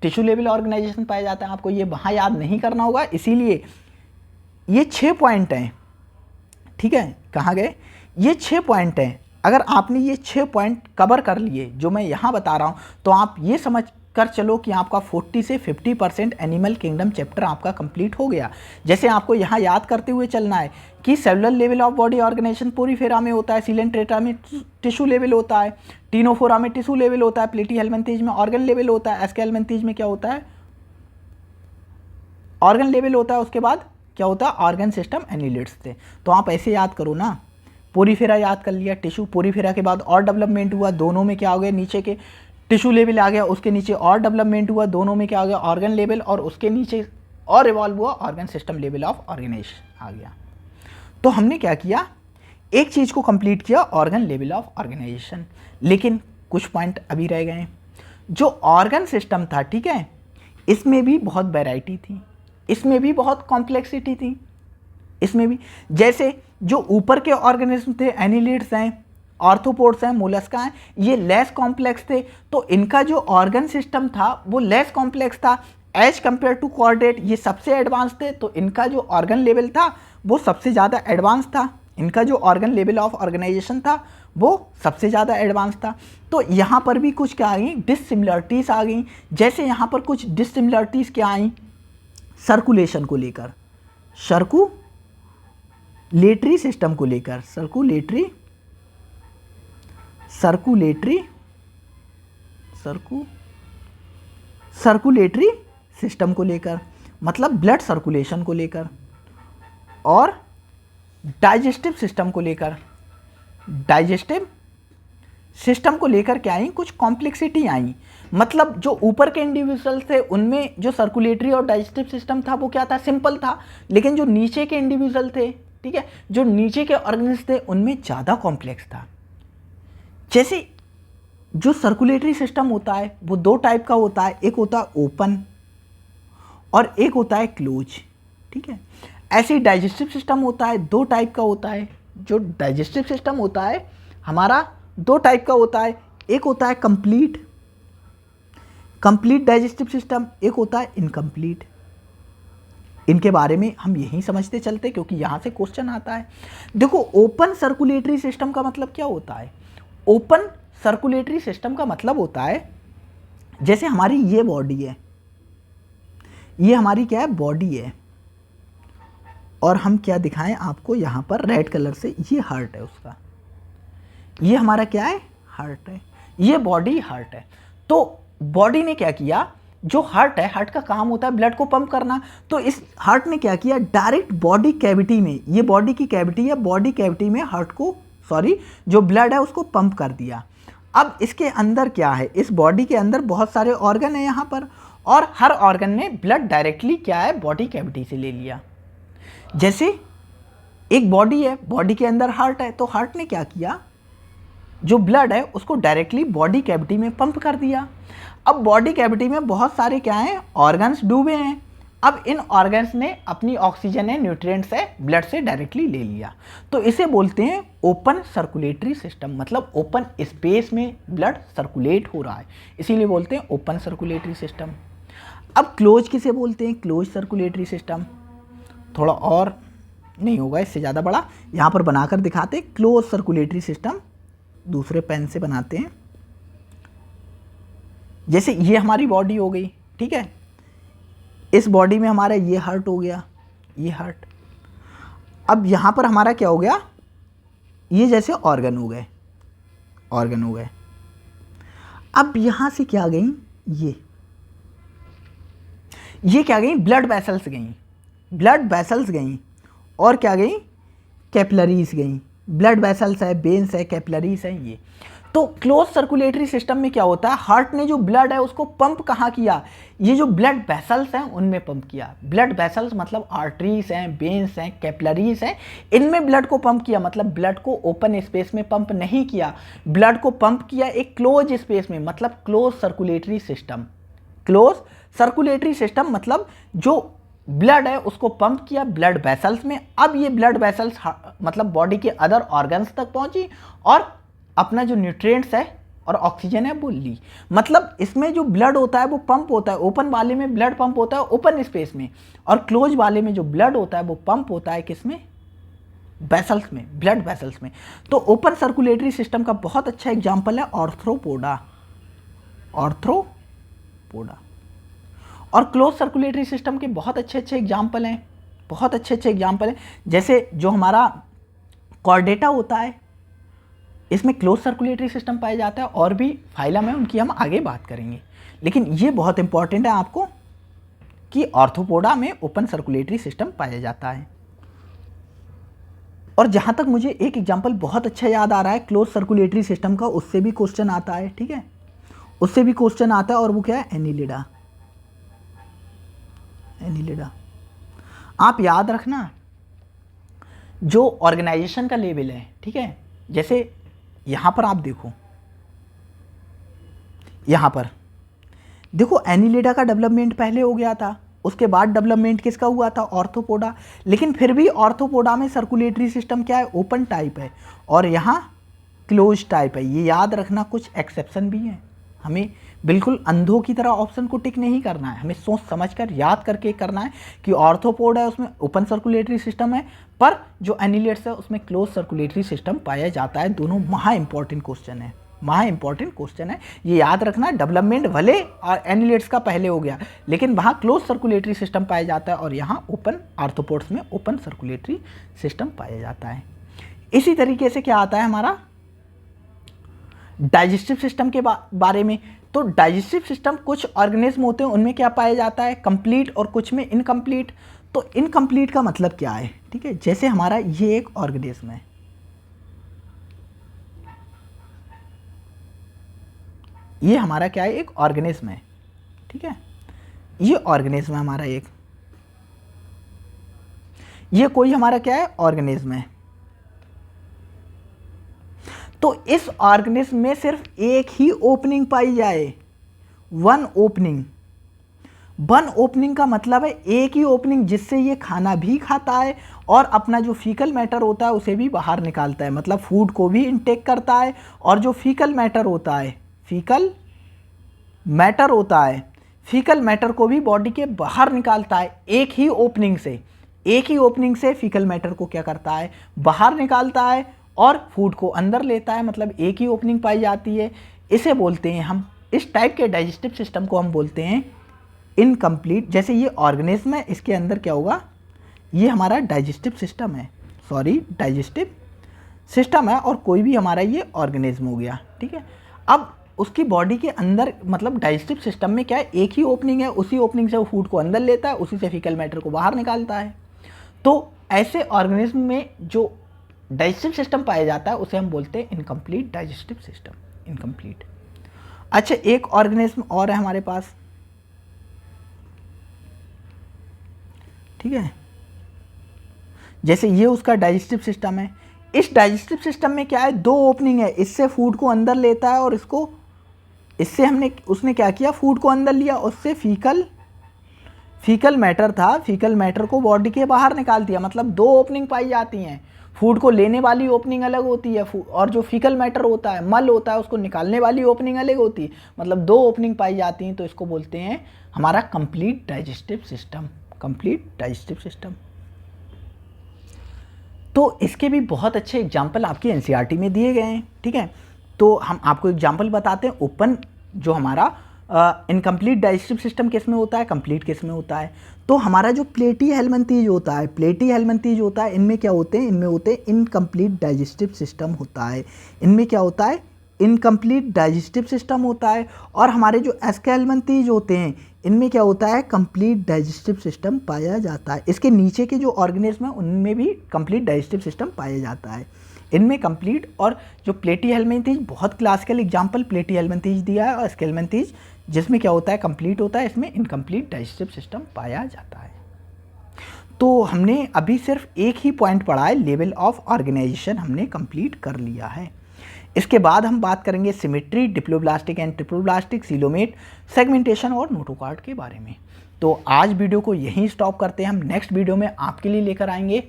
Speaker 1: टिश्यू लेवल ऑर्गेनाइजेशन पाया जाता है, आपको ये वहाँ याद नहीं करना होगा। इसीलिए ये 6 पॉइंट हैं, ठीक है, कहाँ गए, ये 6 पॉइंट हैं। अगर आपने ये 6 पॉइंट कवर कर लिए जो मैं यहाँ बता रहा हूँ, तो आप ये समझ कर चलो कि आपका 40 से 50% एनिमल किंगडम चैप्टर आपका कंप्लीट हो गया। जैसे आपको यहाँ याद करते हुए चलना है कि cellular level of body organisation Porifera में होता है, सीलेंट्रेटा में टिश्यू लेवल होता है, टिनोफोरा में टिश्यू लेवल होता है, प्लेटीहेल्मिंथेस में ऑर्गन लेवल होता है, एस्केल्मिंथेस में क्या होता है, ऑर्गन लेवल होता है, उसके बाद क्या होता है, ऑर्गन सिस्टम एनालिट्स थे। तो आप ऐसे याद करो ना, पोरीफेरा याद कर लिया, टिश्यू, पोरीफेरा के बाद और डेवलपमेंट हुआ, दोनों में क्या हो गया, नीचे के टिश्यू लेवल आ गया, उसके नीचे और डेवलपमेंट हुआ, दोनों में क्या हो गया, ऑर्गन लेवल, और उसके नीचे और इवॉल्व हुआ organ system level of organisation आ गया। तो हमने क्या किया, एक चीज़ को कंप्लीट किया, ऑर्गन लेवल ऑफ ऑर्गेनाइजेशन। लेकिन कुछ पॉइंट अभी रह गए। जो ऑर्गन सिस्टम था, ठीक है, इसमें भी बहुत वैरायटी थी, इसमें भी बहुत कॉम्प्लेक्सिटी थी, इसमें भी जैसे जो ऊपर के ऑर्गेनिज्म थे, एनिलिड्स हैं, आर्थ्रोपोड्स हैं, मोलस्का हैं, ये लेस कॉम्प्लेक्स थे, तो इनका जो ऑर्गन सिस्टम था वो लेस कॉम्प्लेक्स था एज कंपेयर टू कॉर्डेट। ये सबसे एडवांस थे, तो इनका जो ऑर्गन लेवल था वो सबसे ज़्यादा एडवांस था, इनका जो ऑर्गन लेवल ऑफ ऑर्गेनाइजेशन था वो सबसे ज़्यादा एडवांस था। तो यहाँ पर भी कुछ क्या आ गई, डिससिमिलरिटीज़ आ गई। जैसे यहाँ पर कुछ डिससिमिलरिटीज़ क्या आई, सर्कुलेशन को लेकर, सर्कुलेटरी सिस्टम को लेकर, सर्कुलेटरी सिस्टम को लेकर, मतलब ब्लड सर्कुलेशन को लेकर, और डाइजेस्टिव सिस्टम को लेकर, डाइजेस्टिव सिस्टम को लेकर क्या आई, कुछ कॉम्प्लेक्सिटी आई। मतलब जो ऊपर के इंडिविजुअल थे उनमें जो सर्कुलेटरी और डाइजेस्टिव सिस्टम था वो क्या था, सिंपल था। लेकिन जो नीचे के इंडिविजुअल थे, ठीक है, जो नीचे के ऑर्गन्स थे उनमें ज़्यादा कॉम्प्लेक्स था। जैसे जो सर्कुलेटरी सिस्टम होता है वो दो टाइप का होता है, एक होता है ओपन और एक होता है क्लोज, ठीक है। ऐसे डाइजेस्टिव सिस्टम होता है, दो टाइप का होता है। जो डाइजेस्टिव सिस्टम होता है हमारा दो टाइप का होता है, एक होता है कंप्लीट डाइजेस्टिव सिस्टम, एक होता है इनकम्प्लीट। इनके बारे में हम यही समझते चलते क्योंकि यहाँ से क्वेश्चन आता है। देखो, ओपन सर्कुलेटरी सिस्टम का मतलब क्या होता है, ओपन सर्कुलेटरी सिस्टम का मतलब होता है जैसे हमारी ये बॉडी है, ये हमारी क्या है, बॉडी है, और हम क्या दिखाएं आपको यहाँ पर रेड कलर से, ये हार्ट है उसका, ये हमारा क्या है, हार्ट है, ये बॉडी हार्ट है। तो बॉडी ने क्या किया, जो हार्ट है, हार्ट का काम होता है ब्लड को पंप करना, तो इस हार्ट ने क्या किया, डायरेक्ट बॉडी कैविटी में, ये बॉडी की कैविटी है, बॉडी कैविटी में हार्ट को, जो ब्लड है उसको पंप कर दिया। अब इसके अंदर क्या है, इस बॉडी के अंदर बहुत सारे ऑर्गन है यहाँ पर, और हर ऑर्गन ने ब्लड डायरेक्टली क्या है, बॉडी कैविटी से ले लिया। जैसे एक बॉडी है, बॉडी के अंदर हार्ट है, तो हार्ट ने क्या किया, जो ब्लड है उसको डायरेक्टली बॉडी कैविटी में पंप कर दिया। अब बॉडी कैविटी में बहुत सारे क्या हैं, ऑर्गन्स डूबे हैं। अब इन ऑर्गन्स ने अपनी ऑक्सीजन है, न्यूट्रिएंट्स है, ब्लड से डायरेक्टली ले लिया, तो इसे बोलते हैं ओपन सर्कुलेटरी सिस्टम। मतलब ओपन स्पेस में ब्लड सर्कुलेट हो रहा है, इसीलिए बोलते हैं ओपन सर्कुलेटरी सिस्टम। अब क्लोज किसे बोलते हैं, क्लोज सर्कुलेटरी सिस्टम। थोड़ा और नहीं होगा, इससे ज़्यादा बड़ा यहाँ पर बनाकर दिखाते हैं। क्लोज सर्कुलेटरी सिस्टम दूसरे पेन से बनाते हैं। जैसे ये हमारी बॉडी हो गई, ठीक है, इस बॉडी में हमारा ये हार्ट हो गया, ये हार्ट। अब यहाँ पर हमारा क्या हो गया, ये जैसे ऑर्गन हो गए, ऑर्गन हो गए। अब यहाँ से क्या गई, ये क्या गई, ब्लड वेसल्स गई, ब्लड वेसल्स गई, और क्या गई, कैपिलरीज गई। ब्लड वेसल्स है, वेन्स है, कैपिलरीज है ये। तो क्लोज सर्कुलेटरी सिस्टम में क्या होता है, हार्ट ने जो ब्लड है उसको पंप कहाँ किया, ये जो ब्लड वेसल्स हैं उनमें पंप किया। ब्लड वेसल्स मतलब आर्टरीज हैं, वेन्स हैं, कैपिलरीज हैं, इनमें ब्लड को पंप किया। मतलब ब्लड को ओपन स्पेस में पंप नहीं किया, ब्लड को पंप किया एक क्लोज स्पेस में, मतलब close circulatory system. Close circulatory system मतलब जो ब्लड है उसको पंप किया ब्लड वेसल्स में। अब ये ब्लड वेसल्स मतलब बॉडी के अदर ऑर्गन्स तक पहुंची और अपना जो न्यूट्रिएंट्स है और ऑक्सीजन है वो ली। मतलब इसमें जो ब्लड होता है वो पंप होता है, ओपन वाले में ब्लड पंप होता है ओपन स्पेस में, और क्लोज वाले में जो ब्लड होता है वो पंप होता है किसमें, वेसल्स में, ब्लड वेसल्स में। तो ओपन सर्कुलेटरी सिस्टम का बहुत अच्छा एग्जाम्पल है आर्थ्रोपोडा, आर्थ्रोपोडा। और क्लोज सर्कुलेटरी सिस्टम के बहुत अच्छे अच्छे एग्जाम्पल हैं, बहुत अच्छे अच्छे एग्जाम्पल हैं। जैसे जो हमारा कॉर्डेटा होता है, इसमें क्लोज सर्कुलेटरी सिस्टम पाया जाता है, और भी फाइलम है उनकी हम आगे बात करेंगे। लेकिन ये बहुत इंपॉर्टेंट है आपको कि आर्थ्रोपोडा में ओपन सर्कुलेटरी सिस्टम पाया जाता है। और जहाँ तक मुझे एक एग्जाम्पल बहुत अच्छा याद आ रहा है क्लोज सर्कुलेटरी सिस्टम का, उससे भी क्वेश्चन आता है, ठीक है, उससे भी क्वेश्चन आता है, और वो क्या है, एनिलिडा। एनिलिडा आप याद रखना, जो ऑर्गेनाइजेशन का लेवल है, ठीक है, जैसे यहाँ पर आप देखो, यहाँ पर देखो एनिलिडा का डेवलपमेंट पहले हो गया था, उसके बाद डेवलपमेंट किसका हुआ था, आर्थ्रोपोडा। लेकिन फिर भी आर्थ्रोपोडा में सर्कुलेटरी सिस्टम क्या है, ओपन टाइप है, और यहाँ क्लोज टाइप है। ये याद रखना, कुछ एक्सेप्शन भी हैं, हमें बिल्कुल अंधों की तरह ऑप्शन को टिक नहीं करना है, हमें सोच समझकर याद करके करना है कि आर्थ्रोपोड है उसमें ओपन सर्कुलेटरी सिस्टम है, पर जो एनिलिड्स है उसमें क्लोज सर्कुलेटरी सिस्टम पाया जाता है। दोनों महा इंपॉर्टेंट क्वेश्चन है, महा इंपॉर्टेंट क्वेश्चन है, ये याद रखना। डेवलपमेंट भले एनिलिड्स का पहले हो गया, लेकिन वहाँ क्लोज सर्कुलेटरी सिस्टम पाया जाता है, और यहाँ ओपन आर्थ्रोपोड्स में ओपन सर्कुलेटरी सिस्टम पाया जाता है। इसी तरीके से क्या आता है हमारा डाइजेस्टिव सिस्टम के बारे में। तो डाइजेस्टिव सिस्टम, कुछ ऑर्गेनिज्म होते हैं उनमें क्या पाया जाता है, कंप्लीट, और कुछ में इनकम्प्लीट। तो इनकम्प्लीट का मतलब क्या है, ठीक है, जैसे हमारा ये एक ऑर्गेनिज्म है, ये हमारा क्या है, एक ऑर्गेनिज्म है, ठीक है, ये ऑर्गेनिज्म है हमारा एक, ये कोई हमारा क्या है, ऑर्गेनिज्म है। तो इस ऑर्गेनिज्म में सिर्फ एक ही ओपनिंग पाई जाए, वन ओपनिंग। वन ओपनिंग का मतलब है एक ही ओपनिंग जिससे ये खाना भी खाता है और अपना जो फीकल मैटर होता है उसे भी बाहर निकालता है, मतलब फूड को भी इनटेक करता है, और जो फीकल मैटर होता है, फीकल मैटर होता है, फीकल मैटर को भी बॉडी के बाहर निकालता है। एक ही ओपनिंग से, एक ही ओपनिंग से फीकल मैटर को क्या करता है, बाहर निकालता है, और फूड को अंदर लेता है, मतलब एक ही ओपनिंग पाई जाती है। इसे बोलते हैं हम, इस टाइप के डाइजेस्टिव सिस्टम को हम बोलते हैं इनकम्प्लीट। जैसे ये ऑर्गेनिज्म है, इसके अंदर क्या होगा, ये हमारा डाइजेस्टिव सिस्टम है, सॉरी डाइजेस्टिव सिस्टम है, और कोई भी हमारा ये ऑर्गेनिज्म हो गया, ठीक है। अब उसकी बॉडी के अंदर, मतलब डाइजेस्टिव सिस्टम में क्या है, एक ही ओपनिंग है, उसी ओपनिंग से वो फूड को अंदर लेता है, उसी से फीकल मैटर को बाहर निकालता है। तो ऐसे ऑर्गेनिज्म में जो डाइजेस्टिव सिस्टम पाया जाता है उसे हम बोलते हैं इनकम्प्लीट डाइजेस्टिव सिस्टम, इनकम्प्लीट। अच्छा, एक ऑर्गेनिज्म और है हमारे पास, ठीक है, जैसे ये उसका डाइजेस्टिव सिस्टम है। इस डाइजेस्टिव सिस्टम में क्या है, दो ओपनिंग है, इससे फूड को अंदर लेता है, और इसको, इससे उसने क्या किया, फूड को अंदर लिया, उससे फीकल मैटर था, फीकल मैटर को बॉडी के बाहर निकाल दिया। मतलब दो ओपनिंग पाई जाती हैं, फूड को लेने वाली ओपनिंग अलग होती है, और जो फीकल मैटर होता है, मल होता है, उसको निकालने वाली ओपनिंग अलग होती है, मतलब दो ओपनिंग पाई जाती हैं। तो इसको बोलते हैं हमारा complete digestive system, complete digestive system. तो इसके भी बहुत अच्छे एग्जाम्पल आपके एनसीईआरटी में दिए गए हैं, ठीक है। तो हम आपको एग्जाम्पल बताते हैं। ओपन जो हमारा इनकम्प्लीट डाइजेस्टिव सिस्टम किस में होता है, कंप्लीट किस में होता है। तो हमारा जो प्लेटी हेलमिंथेज होता है, प्लेटी हेलमिंथेज होता है, इनमें क्या होते हैं, इनमें होते हैं इनकम्प्लीट डाइजेस्टिव सिस्टम होता है। इनमें क्या होता है, इनकम्प्लीट डाइजेस्टिव सिस्टम होता है। और हमारे जो एस्केल्मंथेज होते हैं, इनमें क्या होता है, कंप्लीट डाइजेस्टिव सिस्टम पाया जाता है। इसके नीचे के जो ऑर्गेनिज्म है उनमें भी कंप्लीट डाइजेस्टिव सिस्टम पाया जाता है। इनमें कंप्लीट, और जो प्लेटी हेलमिंथेज बहुत क्लासिकल एग्जांपल प्लेटी हेलमिंथेज दिया है, और एस्केल्मंथेज जिसमें क्या होता है, कंप्लीट होता है, इसमें इनकम्प्लीट डाइजेस्टिव सिस्टम पाया जाता है। तो हमने अभी सिर्फ एक ही पॉइंट पढ़ा है, लेवल ऑफ ऑर्गेनाइजेशन हमने कंप्लीट कर लिया है। इसके बाद हम बात करेंगे symmetry, diploblastic and triploblastic, coelomate, segmentation और नोटोकॉर्ड के बारे में। तो आज वीडियो को यहीं स्टॉप करते हैं। हम नेक्स्ट वीडियो में आपके लिए लेकर आएंगे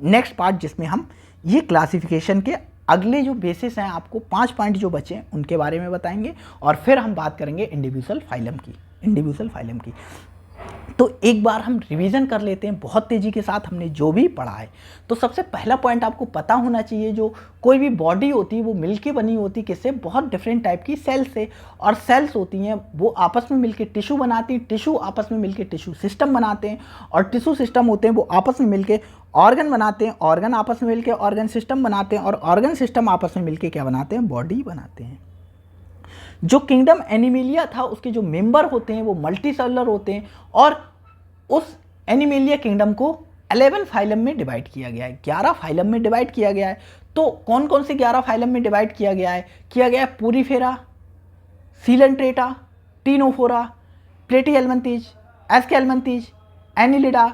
Speaker 1: नेक्स्ट पार्ट, जिसमें हम ये क्लासिफिकेशन के अगले जो बेसिस हैं, आपको 5 पॉइंट जो बचे हैं उनके बारे में बताएंगे, और फिर हम बात करेंगे इंडिविजुअल फाइलम की, इंडिविजुअल फाइलम की। तो एक बार हम रिवीजन कर लेते हैं बहुत तेज़ी के साथ हमने जो भी पढ़ा है। तो सबसे पहला पॉइंट आपको पता होना चाहिए, जो कोई भी बॉडी होती है वो मिलके बनी होती है किससे, बहुत डिफरेंट टाइप की सेल से। और सेल्स होती हैं वो आपस में मिलके टिश्यू बनाती हैं, टिश्यू आपस में मिलके टिश्यू सिस्टम बनाते हैं, और टिश्यू सिस्टम होते हैं वो आपस में मिलके ऑर्गन बनाते हैं, ऑर्गन आपस में मिलके ऑर्गन सिस्टम बनाते हैं, और ऑर्गन सिस्टम आपस में मिलके क्या बनाते हैं, बॉडी बनाते हैं। जो किंगडम एनिमेलिया था उसके जो मेंबर होते हैं वो मल्टी सेलुलर होते हैं, और उस एनिमेलिया किंगडम को 11 फाइलम में डिवाइड किया गया है, 11 फाइलम में डिवाइड किया गया है। तो कौन कौन से 11 फाइलम में डिवाइड किया गया है Porifera, Coelenterata, Ctenophora, Platyhelminthes, Aschelminthes, Annelida,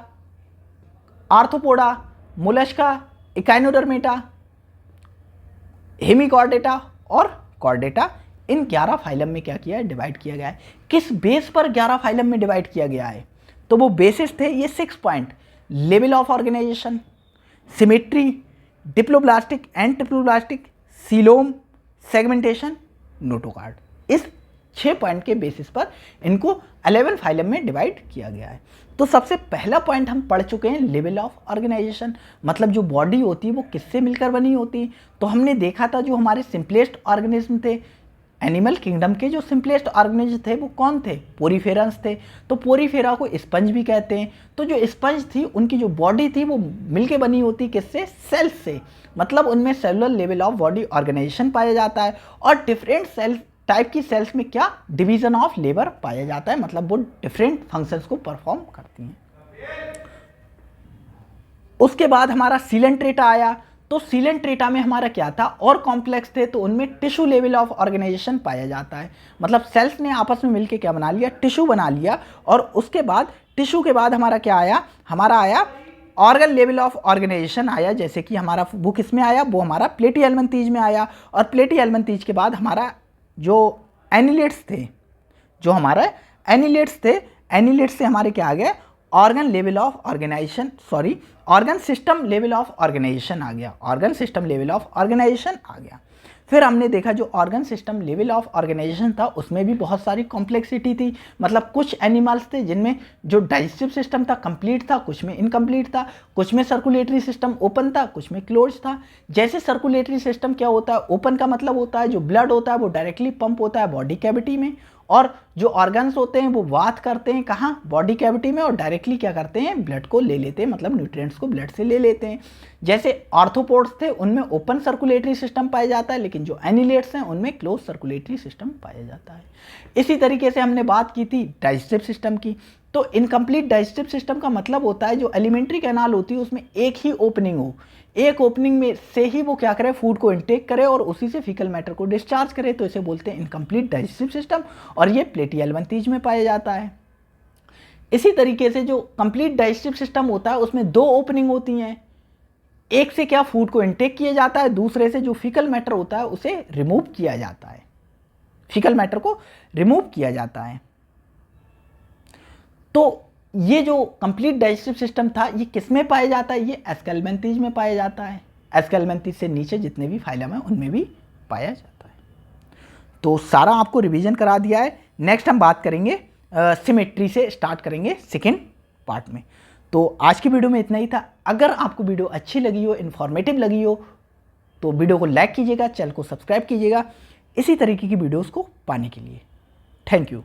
Speaker 1: Arthropoda, Mollusca, Echinodermata, Hemichordata और कॉर्डेटा। इन 11 फाइलम में क्या किया है, डिवाइड किया गया है। किस बेस पर 11 फाइलम में डिवाइड किया गया है, तो वो बेसिस थे ये 6 point: level of organisation, symmetry, diploblastic and triploblastic, coelom, segmentation, notochord. इस 6 पॉइंट के बेसिस पर इनको 11 फाइलम में डिवाइड किया गया है। तो सबसे पहला पॉइंट हम पढ़ चुके हैं, लेवल ऑफ ऑर्गेनाइजेशन, मतलब जो बॉडी होती है वो किससे मिलकर बनी होती है। तो हमने देखा था जो हमारे सिंपलेस्ट ऑर्गेनिज्म थे, एनिमल किंगडम के जो सिंपलेस्ट ऑर्गेनिज्म थे वो कौन थे, पोरीफेरंस थे। तो पोरीफेरा को स्पंज भी कहते हैं। तो जो स्पंज थी उनकी जो बॉडी थी वो मिलके बनी होती किससे, सेल्स से, मतलब उनमें cellular level of body organisation पाया जाता है। और डिफरेंट सेल टाइप की सेल्स में क्या, डिवीजन ऑफ लेबर पाया जाता है, मतलब वो डिफरेंट फंक्शंस को परफॉर्म करती हैं। उसके बाद हमारा सीलेंट्रेटा आया। तो सीलेंट्रेटा में हमारा क्या था, और कॉम्प्लेक्स थे, तो उनमें टिश्यू लेवल ऑफ ऑर्गेनाइजेशन पाया जाता है, मतलब सेल्स ने आपस में मिलकर क्या बना लिया, टिश्यू बना लिया। और उसके बाद टिश्यू के बाद हमारा क्या आया, हमारा आया ऑर्गन लेवल ऑफ ऑर्गेनाइजेशन आया, जैसे कि हमारा वो किस में आया, वो हमारा प्लेटीहेल्मिंथीज में आया। और प्लेटीहेल्मिंथीज के बाद हमारा जो एनिलेट्स थे, जो हमारा एनिलेट्स थे, एनिलेट्स से हमारे क्या आ गए, organ level of organisation, sorry organ system level of organisation आ गया, organ system level of organisation आ गया। फिर हमने देखा जो organ system level of organisation था उसमें भी बहुत सारी कॉम्प्लेक्सिटी थी, मतलब कुछ एनिमल्स थे जिनमें जो डाइजेस्टिव सिस्टम था कंप्लीट था, कुछ में इनकम्प्लीट था, कुछ में सर्कुलेटरी सिस्टम ओपन था, कुछ में क्लोज था। जैसे सर्कुलेटरी सिस्टम क्या होता है, ओपन का मतलब होता है जो ब्लड होता है वो डायरेक्टली पंप होता है बॉडी कैविटी में, और जो ऑर्गन्स होते हैं वो वात करते हैं कहाँ, बॉडी कैविटी में, और डायरेक्टली क्या करते हैं, ब्लड को ले लेते हैं, मतलब न्यूट्रिएंट्स को ब्लड से ले लेते हैं। जैसे आर्थ्रोपोड्स थे उनमें ओपन सर्कुलेटरी सिस्टम पाया जाता है, लेकिन जो एनिलेट्स हैं उनमें क्लोज सर्कुलेटरी सिस्टम पाया जाता है। इसी तरीके से हमने बात की थी डाइजेस्टिव सिस्टम की। तो इनकम्प्लीट डाइजेस्टिव सिस्टम का मतलब होता है जो एलिमेंट्री कैनाल होती है उसमें एक ही ओपनिंग हो, एक ओपनिंग में से ही वो क्या करे, फूड को इनटेक करे और उसी से फीकल मैटर को डिस्चार्ज करे, तो इसे बोलते हैं इनकम्प्लीट डाइजेस्टिव सिस्टम, और ये प्लेटीहेल्मिंथीज में पाया जाता है। इसी तरीके से जो कंप्लीट डाइजेस्टिव सिस्टम होता है उसमें 2 ओपनिंग होती हैं, एक से क्या फूड को इनटेक किया जाता है, दूसरे से जो फीकल मैटर होता है उसे रिमूव किया जाता है, फीकल मैटर को रिमूव किया जाता है। तो ये जो कंप्लीट डाइजेस्टिव सिस्टम था ये किस में पाया जाता है, ये एस्केल्मिंथीज में पाया जाता है। एस्केल्मिंथीज से नीचे जितने भी फाइलम हैं उनमें भी पाया जाता है। तो सारा आपको रिवीजन करा दिया है। नेक्स्ट हम बात करेंगे सिमेट्री से स्टार्ट करेंगे सेकेंड पार्ट में। तो आज की वीडियो में इतना ही था। अगर आपको वीडियो अच्छी लगी हो, इन्फॉर्मेटिव लगी हो, तो वीडियो को लाइक कीजिएगा, चैनल को सब्सक्राइब कीजिएगा इसी तरीके की वीडियोज़ को पाने के लिए। Thank you.